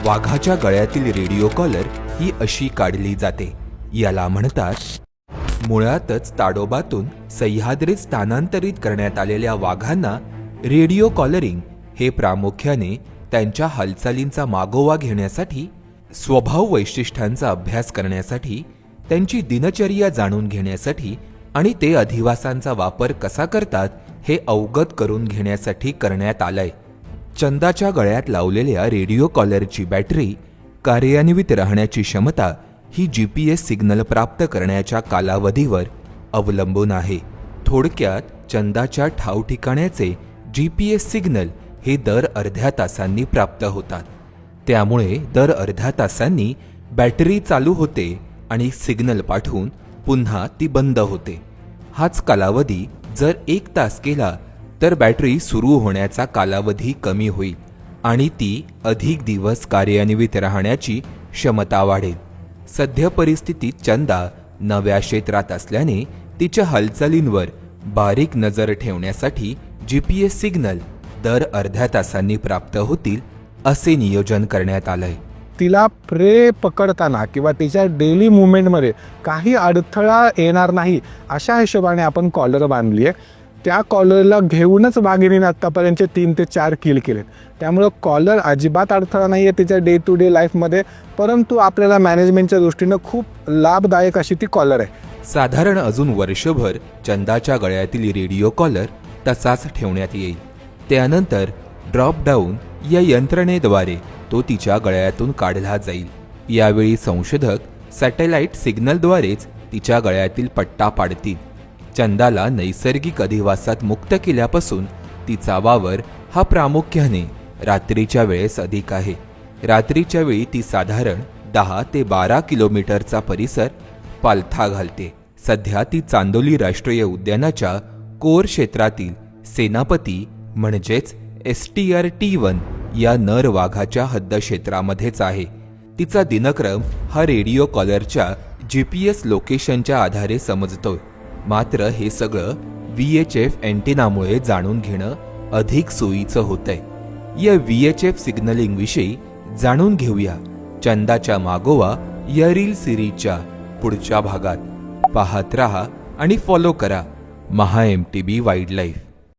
वाघाच्या गळ्यातील radio collar ही अशी काढली जाते. याला म्हणतात मुळातच ताडोबातून सह्याद्रीत स्थानांतरित करण्यात आलेल्या वाघांना रेडिओ कॉलरिंग हे प्रामुख्याने त्यांच्या हालचालींचा मागोवा घेण्यासाठी, स्वभाव वैशिष्ट्यांचा अभ्यास करण्यासाठी, त्यांची दिनचर्या जाणून घेण्यासाठी आणि ते अधिवासांचा वापर कसा करतात हे अवगत करून घेण्यासाठी करण्यात आलंय. चंदाच्या गळ्यात लावलेल्या रेडिओ कॉलरची बॅटरी कार्यान्वित राहण्याची क्षमता ही GPS सिग्नल प्राप्त करण्याच्या कालावधीवर अवलंबून आहे. थोडक्यात चंदाच्या ठाव ठिकाण्याचे GPS सिग्नल हे दर अर्ध्या तासांनी प्राप्त होतात. त्यामुळे दर अर्ध्या तासांनी बॅटरी चालू होते आणि सिग्नल पाठवून पुन्हा ती बंद होते. हाच कालावधी जर 1 तास केला तर बॅटरी सुरू होण्याचा कालावधी कमी होईल आणि ती अधिक दिवस कार्यान्वित राहण्याची क्षमता वाढेल. सध्या परिस्थितीत चंदा नव्या क्षेत्रात असल्याने तिच्या हालचालींवर बारीक नजर ठेवण्यासाठी GPS सिग्नल दर अर्ध्या तासांनी प्राप्त होतील असे नियोजन करण्यात आलंय. तिला प्रे पकडताना किंवा तिच्या डेली मुवमेंटमध्ये काही अडथळा येणार नाही अशा हिशोबाने आपण कॉलर बांधली आहे. त्या कॉलरला घेऊनच वाघिणीने आत्तापर्यंत 3 ते 4 किल केलेत. त्यामुळं कॉलर अजिबात अडथळा नाही आहे तिच्या डे टू डे लाईफमध्ये, परंतु आपल्याला मॅनेजमेंटच्या दृष्टीनं खूप लाभदायक अशी ती कॉलर आहे. साधारण अजून वर्षभर चंदाच्या गळ्यातील रेडिओ कॉलर तसाच ठेवण्यात येईल. त्यानंतर ड्रॉप डाऊन या यंत्रणेद्वारे तो तिच्या गळ्यातून काढला जाईल. यावेळी संशोधक सॅटेलाइट सिग्नलद्वारेच तिच्या गळ्यातील पट्टा पाडतील. चंदाला नैसर्गिक अधिवासात मुक्त केल्यापासून तिचा वावर हा प्रामुख्याने रात्रीच्या वेळेस अधिक आहे. रात्रीच्या वेळी ती साधारण 10 ते 12 किलोमीटरचा परिसर पालथा घालते. सध्या ती चांदोली राष्ट्रीय उद्यानाच्या कोर क्षेत्रातील सेनापती म्हणजेच STR-T1 या नर वाघाच्या हद्दक्षेत्रामध्येच आहे. तिचा दिनक्रम हा रेडिओ कॉलरच्या GPS लोकेशनच्या आधारे समजतोय. मात्र हे सगळं VHF अँटेनामुळे जाणून घेणं अधिक सोयीचं होतंय. या VHF सिग्नलिंग विषयी जाणून घेऊया चंदाच्या मागोवा या रील सिरीजच्या पुढच्या भागात. पाहत रहा आणि फॉलो करा MHA MTB वाईल्डलाईफ.